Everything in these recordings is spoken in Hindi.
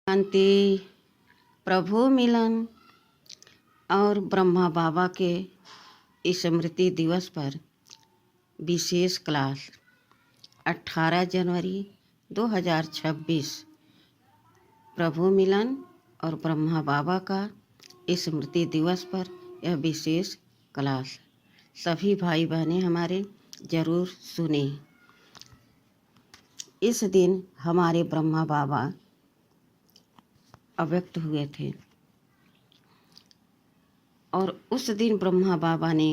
शांति। प्रभु मिलन और ब्रह्मा बाबा के स्मृति दिवस पर विशेष क्लास 18 जनवरी 2026। प्रभु मिलन और ब्रह्मा बाबा का स्मृति दिवस पर यह विशेष क्लास सभी भाई बहनें हमारे ज़रूर सुने। इस दिन हमारे ब्रह्मा बाबा अव्यक्त हुए थे और उस दिन ब्रह्मा बाबा ने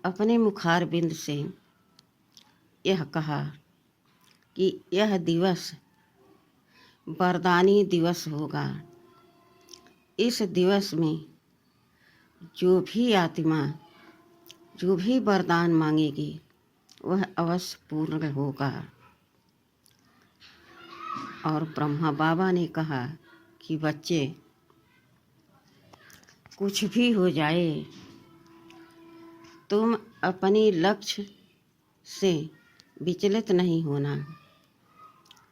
अपने मुखार बिंद से यह कहा कि यह दिवस वरदानी दिवस होगा। इस दिवस में जो भी आत्मा जो भी वरदान मांगेगी वह अवश्य पूर्ण होगा। और ब्रह्मा बाबा ने कहा कि बच्चे, कुछ भी हो जाए तुम अपनी लक्ष्य से विचलित नहीं होना।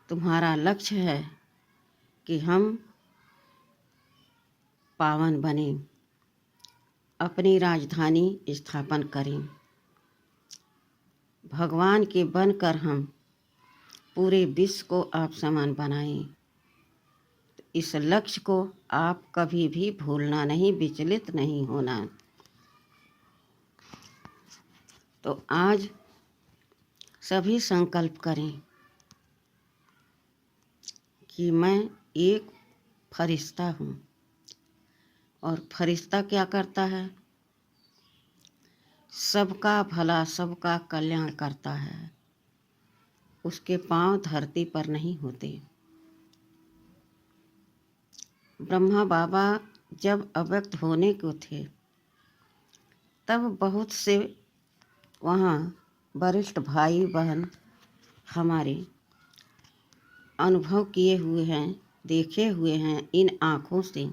तुम्हारा लक्ष्य है कि हम पावन बने, अपनी राजधानी स्थापन करें, भगवान के बनकर हम पूरे विश्व को आप समान बनाएं। इस लक्ष्य को आप कभी भी भूलना नहीं, विचलित नहीं होना। तो आज सभी संकल्प करें कि मैं एक फरिश्ता हूँ। और फरिश्ता क्या करता है? सबका भला, सबका कल्याण करता है। उसके पांव धरती पर नहीं होते। ब्रह्मा बाबा जब अव्यक्त होने को थे तब बहुत से वहाँ वरिष्ठ भाई बहन हमारे अनुभव किए हुए हैं, देखे हुए हैं इन आँखों से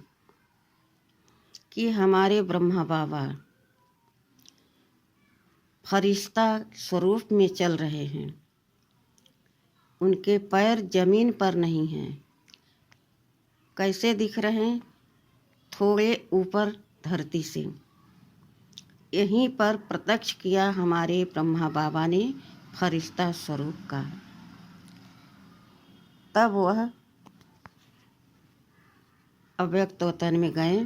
कि हमारे ब्रह्मा बाबा फरिश्ता स्वरूप में चल रहे हैं। उनके पैर जमीन पर नहीं हैं। कैसे दिख रहे हैं? थोड़े ऊपर धरती से। यहीं पर प्रत्यक्ष किया हमारे ब्रह्मा बाबा ने फरिश्ता स्वरूप का। तब वह अव्यक्त वतन में गए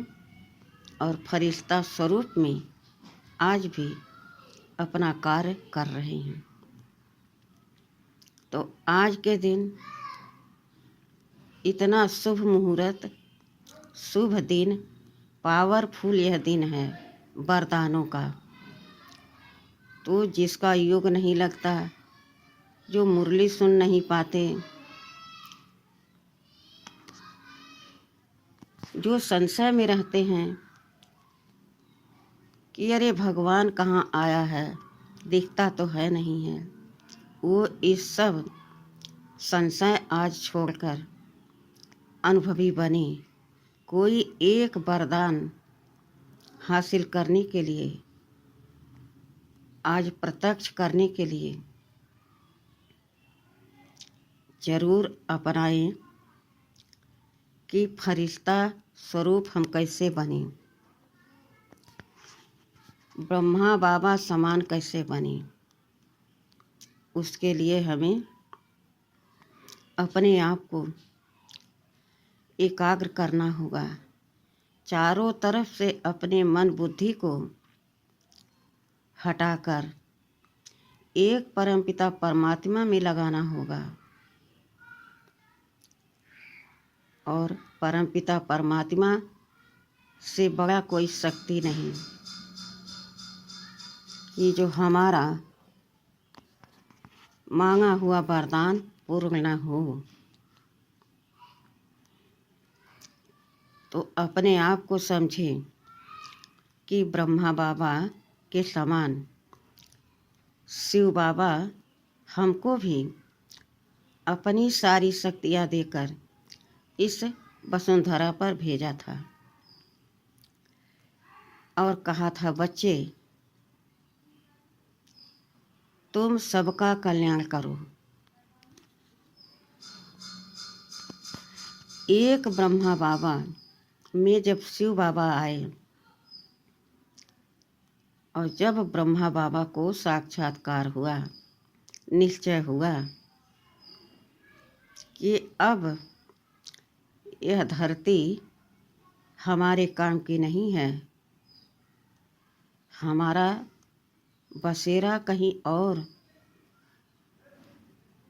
और फरिश्ता स्वरूप में आज भी अपना कार्य कर रहे हैं। तो आज के दिन इतना शुभ मुहूर्त, शुभ दिन, पावरफुल यह दिन है वरदानों का। तो जिसका योग नहीं लगता, जो मुरली सुन नहीं पाते, जो संशय में रहते हैं कि अरे भगवान कहाँ आया है, दिखता तो है नहीं है, वो इस सब संशय आज छोड़कर अनुभवी बने। कोई एक वरदान हासिल करने के लिए, आज प्रत्यक्ष करने के लिए जरूर अपनाएं कि फरिश्ता स्वरूप हम कैसे बने, ब्रह्मा बाबा समान कैसे बने। उसके लिए हमें अपने आप को एकाग्र करना होगा। चारों तरफ से अपने मन बुद्धि को हटाकर एक परमपिता परमात्मा में लगाना होगा। और परमपिता परमात्मा से बड़ा कोई शक्ति नहीं कि जो हमारा मांगा हुआ वरदान पूर्ण न हो। तो अपने आप को समझें कि ब्रह्मा बाबा के समान शिव बाबा हमको भी अपनी सारी शक्तियाँ देकर इस वसुंधरा पर भेजा था और कहा था, बच्चे तुम सबका कल्याण करो। एक ब्रह्मा बाबा में जब शिव बाबा आए और जब ब्रह्मा बाबा को साक्षात्कार हुआ, निश्चय हुआ कि अब यह धरती हमारे काम की नहीं है, हमारा बसेरा कहीं और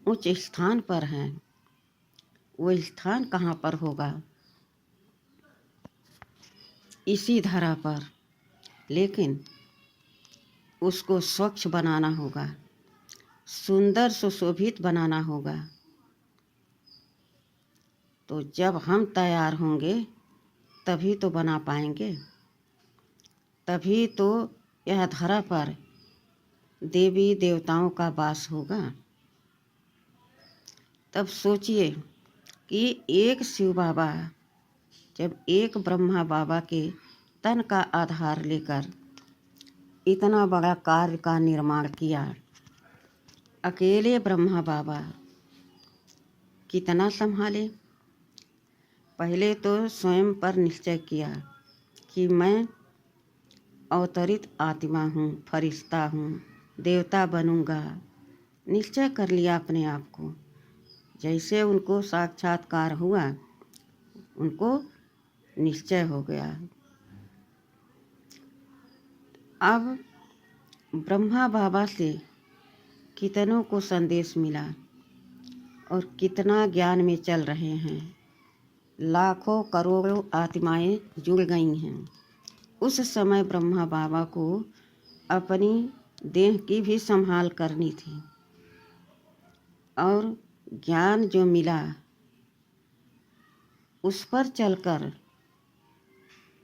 उच्च स्थान पर है। वो स्थान कहाँ पर होगा? इसी धरा पर, लेकिन उसको स्वच्छ बनाना होगा, सुंदर सुशोभित बनाना होगा। तो जब हम तैयार होंगे तभी तो बना पाएंगे, तभी तो यह धरा पर देवी देवताओं का वास होगा। तब सोचिए कि एक शिव बाबा जब एक ब्रह्मा बाबा के तन का आधार लेकर इतना बड़ा कार्य का निर्माण किया, अकेले ब्रह्मा बाबा कितना संभाले। पहले तो स्वयं पर निश्चय किया कि मैं अवतरित आत्मा हूँ, फरिश्ता हूँ, देवता बनूंगा। निश्चय कर लिया अपने आप को। जैसे उनको साक्षात्कार हुआ, उनको निश्चय हो गया। अब ब्रह्मा बाबा से कितनों को संदेश मिला और कितना ज्ञान में चल रहे हैं। लाखों करोड़ों आत्माएं जुड़ गई हैं। उस समय ब्रह्मा बाबा को अपनी देह की भी संभाल करनी थी और ज्ञान जो मिला उस पर चलकर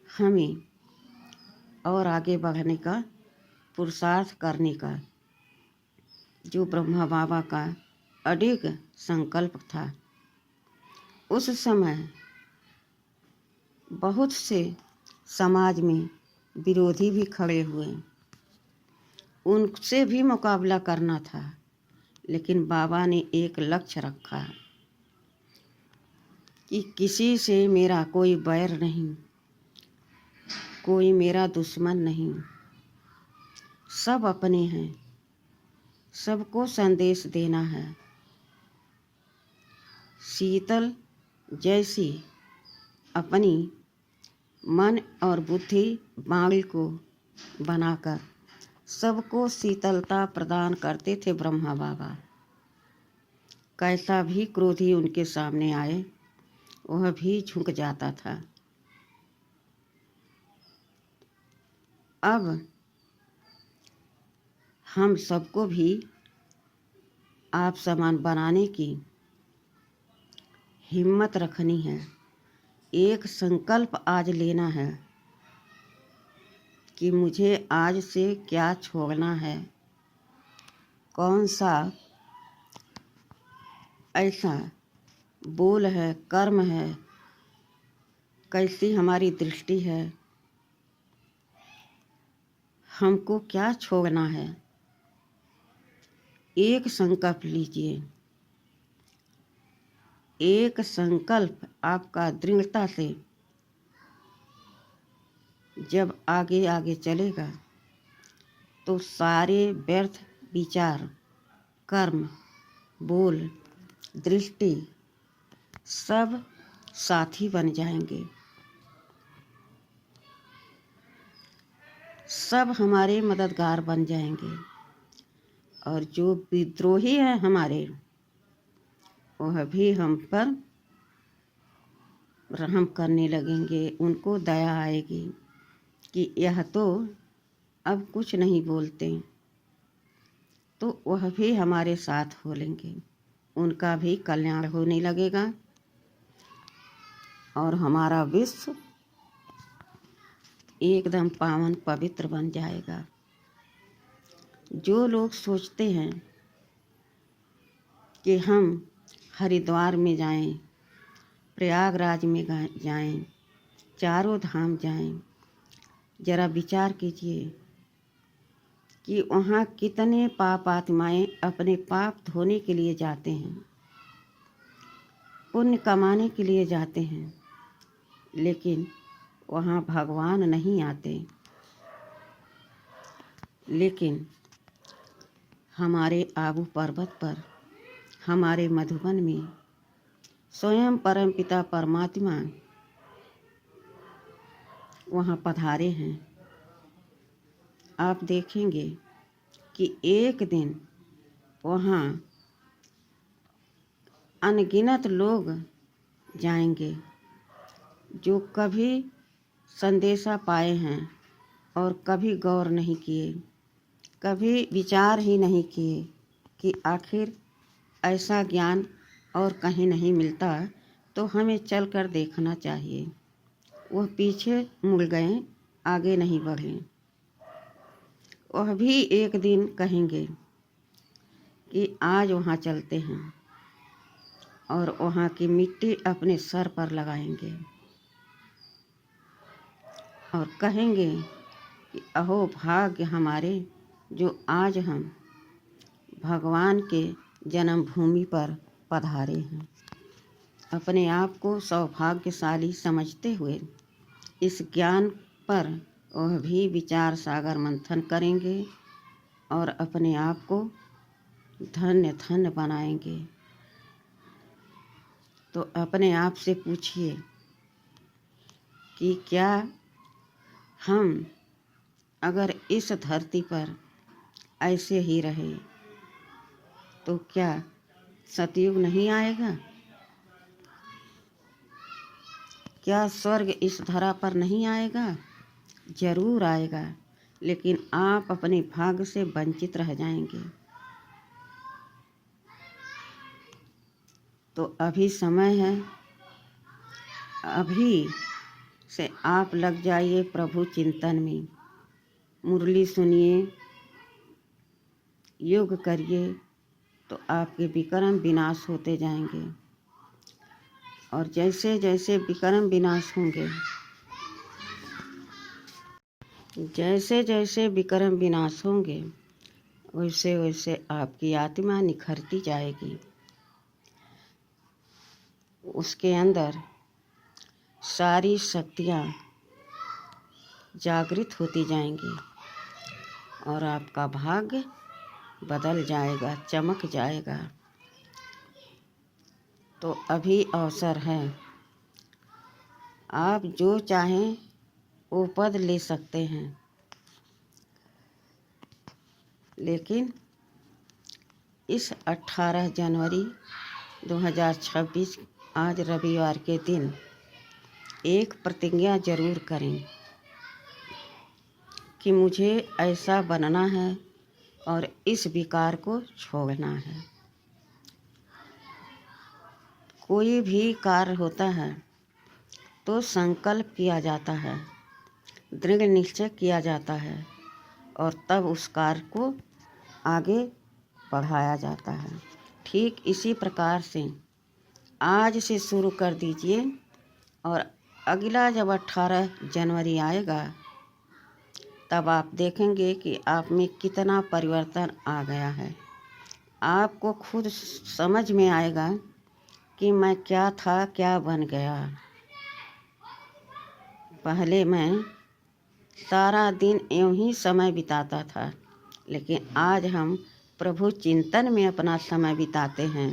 हमें और आगे बढ़ने का पुरुषार्थ करने का जो ब्रह्मा बाबा का अडिग संकल्प था। उस समय बहुत से समाज में विरोधी भी खड़े हुए, उनसे भी मुकाबला करना था, लेकिन बाबा ने एक लक्ष्य रखा कि किसी से मेरा कोई बैर नहीं, कोई मेरा दुश्मन नहीं, सब अपने हैं, सबको संदेश देना है। शीतल जैसी अपनी मन और बुद्धि बाणी को बनाकर सबको शीतलता प्रदान करते थे ब्रह्मा बाबा। कैसा भी क्रोधी उनके सामने आए वह भी झुक जाता था। अब हम सबको भी आप समान बनाने की हिम्मत रखनी है। एक संकल्प आज लेना है कि मुझे आज से क्या छोड़ना है, कौन सा ऐसा बोल है, कर्म है, कैसी हमारी दृष्टि है, हमको क्या छोड़ना है। एक संकल्प लीजिए। एक संकल्प आपका दृढ़ता से जब आगे आगे चलेगा तो सारे व्यर्थ विचार, कर्म, बोल, दृष्टि सब साथी बन जाएंगे, सब हमारे मददगार बन जाएंगे। और जो विद्रोही हैं हमारे, वह भी हम पर रहम करने लगेंगे। उनको दया आएगी कि यह तो अब कुछ नहीं बोलते, तो वह भी हमारे साथ हो लेंगे। उनका भी कल्याण होने लगेगा और हमारा विश्व एकदम पावन पवित्र बन जाएगा। जो लोग सोचते हैं कि हम हरिद्वार में जाएं, प्रयागराज में जाएं, चारों धाम जाएं, जरा विचार कीजिए कि वहाँ कितने पाप आत्माएं अपने पाप धोने के लिए जाते हैं। पुण्य कमाने के लिए जाते हैं, लेकिन वहाँ भगवान नहीं आते। लेकिन हमारे आबू पर्वत पर, हमारे मधुबन में स्वयं परमपिता परमात्मा वहाँ पधारे हैं। आप देखेंगे कि एक दिन वहाँ अनगिनत लोग जाएंगे जो कभी संदेशा पाए हैं और कभी गौर नहीं किए, कभी विचार ही नहीं किए कि आखिर ऐसा ज्ञान और कहीं नहीं मिलता, तो हमें चलकर देखना चाहिए। वह पीछे मुड़ गए, आगे नहीं बढ़े। वह भी एक दिन कहेंगे कि आज वहाँ चलते हैं, और वहाँ की मिट्टी अपने सर पर लगाएंगे और कहेंगे कि अहो भाग्य हमारे, जो आज हम भगवान के जन्मभूमि पर पधारे हैं। अपने आप को सौभाग्यशाली समझते हुए इस ज्ञान पर वह भी विचार सागर मंथन करेंगे और अपने आप को धन्य धन्य बनाएंगे। तो अपने आप से पूछिए कि क्या हम अगर इस धरती पर ऐसे ही रहे तो क्या सतयुग नहीं आएगा? क्या स्वर्ग इस धरा पर नहीं आएगा? जरूर आएगा, लेकिन आप अपने भाग्य से वंचित रह जाएंगे। तो अभी समय है, अभी से आप लग जाइए प्रभु चिंतन में, मुरली सुनिए, योग करिए, तो आपके विकर्म विनाश होते जाएंगे। और जैसे जैसे विकर्म विनाश होंगे, जैसे जैसे विकर्म विनाश होंगे, वैसे वैसे आपकी आत्मा निखरती जाएगी। उसके अंदर सारी शक्तियाँ जागृत होती जाएंगी और आपका भाग्य बदल जाएगा, चमक जाएगा। तो अभी अवसर है, आप जो चाहें वो पद ले सकते हैं, लेकिन इस 18 जनवरी 2026 आज रविवार के दिन एक प्रतिज्ञा जरूर करें कि मुझे ऐसा बनना है और इस विकार को छोड़ना है। कोई भी कार्य होता है तो संकल्प किया जाता है, दृढ़ निश्चय किया जाता है, और तब उस कार्य को आगे बढ़ाया जाता है। ठीक इसी प्रकार से आज से शुरू कर दीजिए, और अगला जब 18 जनवरी आएगा तब आप देखेंगे कि आप में कितना परिवर्तन आ गया है। आपको खुद समझ में आएगा कि मैं क्या था, क्या बन गया। पहले मैं सारा दिन यूं ही समय बिताता था, लेकिन आज हम प्रभु चिंतन में अपना समय बिताते हैं,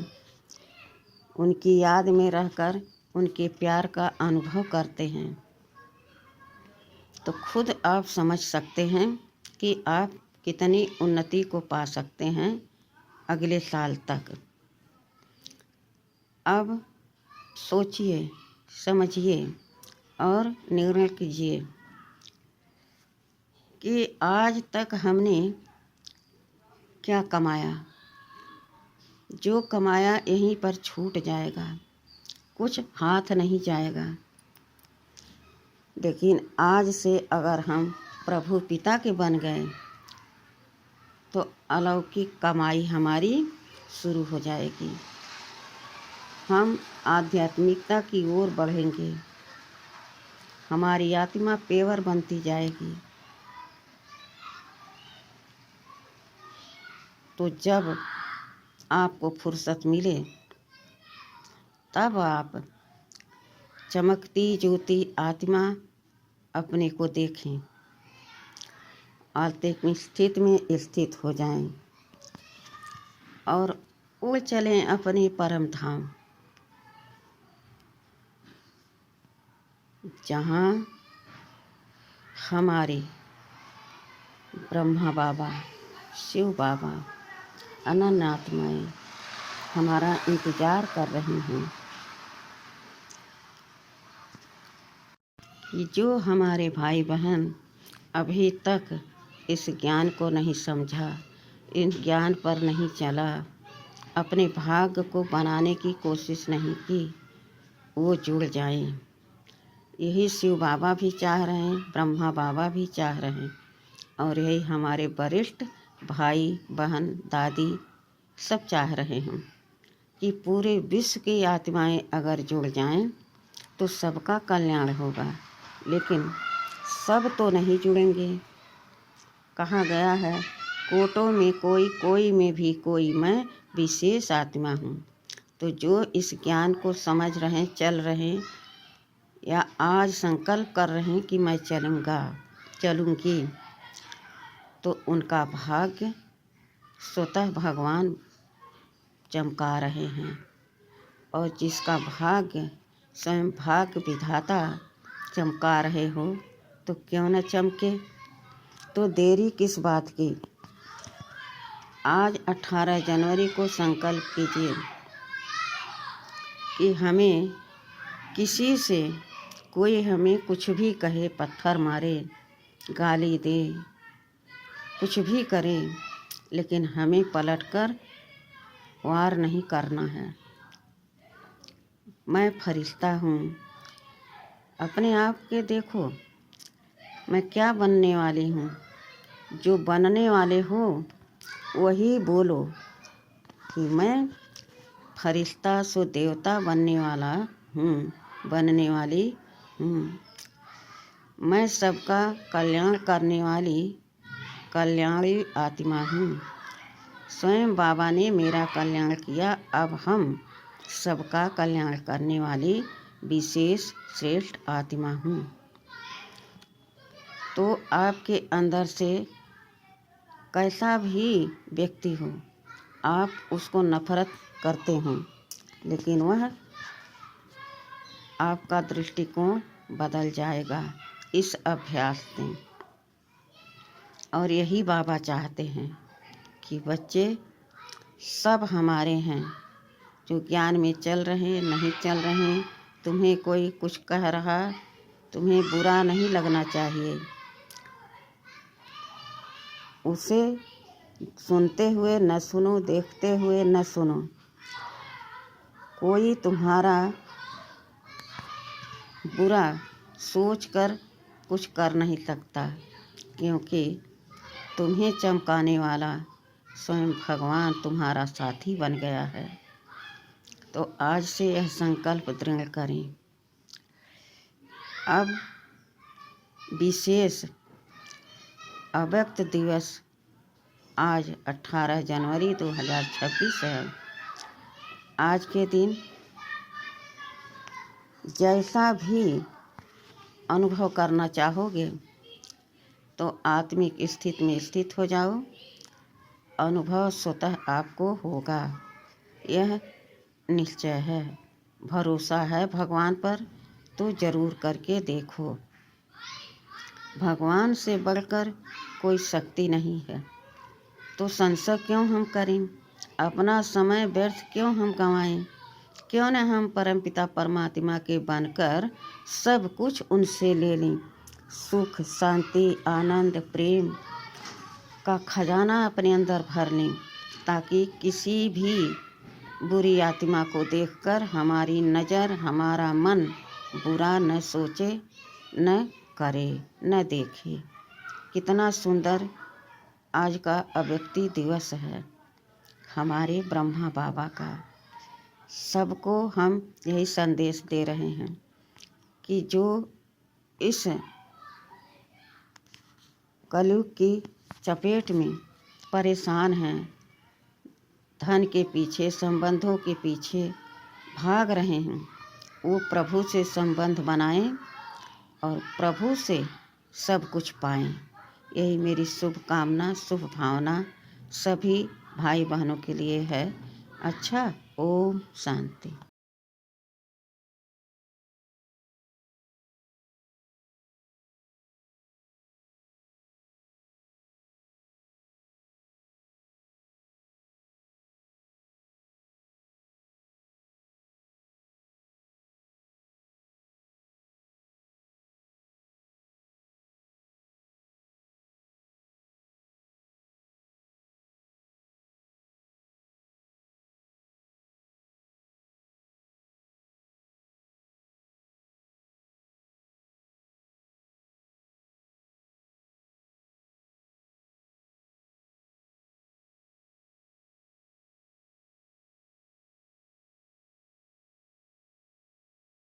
उनकी याद में रहकर उनके प्यार का अनुभव करते हैं। तो खुद आप समझ सकते हैं कि आप कितनी उन्नति को पा सकते हैं अगले साल तक। अब सोचिए, समझिए और निर्णय कीजिए कि आज तक हमने क्या कमाया। जो कमाया यहीं पर छूट जाएगा, कुछ हाथ नहीं जाएगा। लेकिन आज से अगर हम प्रभु पिता के बन गए तो अलौकिक कमाई हमारी शुरू हो जाएगी। हम आध्यात्मिकता की ओर बढ़ेंगे, हमारी आत्मा पेवर बनती जाएगी। तो जब आपको फुर्सत मिले तब आप चमकती ज्योति आत्मा अपने को देखें, आत्मिक स्थिति में स्थित हो जाएं और उड़ चलें अपने परम धाम, जहाँ हमारे ब्रह्मा बाबा, शिव बाबा, अनंत आत्माएं हमारा इंतजार कर रही हैं कि जो हमारे भाई बहन अभी तक इस ज्ञान को नहीं समझा, इन ज्ञान पर नहीं चला, अपने भाग्य को बनाने की कोशिश नहीं की, वो जुड़ जाएं। यही शिव बाबा भी चाह रहे हैं, ब्रह्मा बाबा भी चाह रहे हैं और यही हमारे वरिष्ठ भाई बहन दादी सब चाह रहे हैं कि पूरे विश्व की आत्माएं अगर जुड़ जाएं तो सबका कल्याण होगा। लेकिन सब तो नहीं जुड़ेंगे। कहा गया है, कोटों में कोई में भी कोई, मैं विशेष आत्मा हूँ। तो जो इस ज्ञान को समझ रहे, चल रहे या आज संकल्प कर रहे हैं कि मैं चलूँगी, तो उनका भाग्य स्वतः भगवान चमका रहे हैं। और जिसका भाग्य स्वयं भाग्य विधाता चमका रहे हो तो क्यों न चमके। तो देरी किस बात की। आज 18 जनवरी को संकल्प कीजिए कि हमें किसी से कोई हमें कुछ भी कहे, पत्थर मारे, गाली दे, कुछ भी करे, लेकिन हमें पलटकर वार नहीं करना है। मैं फरिश्ता हूँ। अपने आप के देखो, मैं क्या बनने वाली हूँ। जो बनने वाले हो वही बोलो कि मैं फरिश्ता सो देवता बनने वाली हूँ। मैं सबका कल्याण करने वाली कल्याणी आत्मा हूँ। स्वयं बाबा ने मेरा कल्याण किया, अब हम सबका कल्याण करने वाली विशेष श्रेष्ठ आत्मा हूँ। तो आपके अंदर से कैसा भी व्यक्ति हो, आप उसको नफरत करते हो, लेकिन वह आपका दृष्टिकोण बदल जाएगा इस अभ्यास से। और यही बाबा चाहते हैं कि बच्चे सब हमारे हैं, जो ज्ञान में चल रहे नहीं चल रहे। तुम्हें कोई कुछ कह रहा, तुम्हें बुरा नहीं लगना चाहिए। उसे सुनते हुए न सुनो, देखते हुए न सुनो। कोई तुम्हारा बुरा सोचकर कुछ कर नहीं सकता, क्योंकि तुम्हें चमकाने वाला स्वयं भगवान तुम्हारा साथी बन गया है। तो आज से यह संकल्प दृढ़ करें। अब विशेष अव्यक्त दिवस आज 18 जनवरी 2026 है। आज के दिन जैसा भी अनुभव करना चाहोगे तो आत्मिक स्थिति में स्थित हो जाओ। अनुभव स्वतः आपको होगा, यह निश्चय है। भरोसा है भगवान पर तो जरूर करके देखो। भगवान से बढ़कर कोई शक्ति नहीं है, तो संशय क्यों हम करें। अपना समय व्यर्थ क्यों हम गंवाएं। क्यों न हम परमपिता परमात्मा के बनकर सब कुछ उनसे ले लें। सुख, शांति, आनंद, प्रेम का खजाना अपने अंदर भर लें, ताकि किसी भी बुरी आत्मा को देखकर हमारी नज़र, हमारा मन बुरा न सोचे, न करे, न देखे। कितना सुंदर आज का अव्यक्ति दिवस है हमारे ब्रह्मा बाबा का। सबको हम यही संदेश दे रहे हैं कि जो इस कलयुग की चपेट में परेशान हैं, धन के पीछे, संबंधों के पीछे भाग रहे हैं वो प्रभु से संबंध बनाएं और प्रभु से सब कुछ पाएं। यही मेरी शुभ कामना, शुभ भावना सभी भाई बहनों के लिए है। अच्छा, ओम शांति।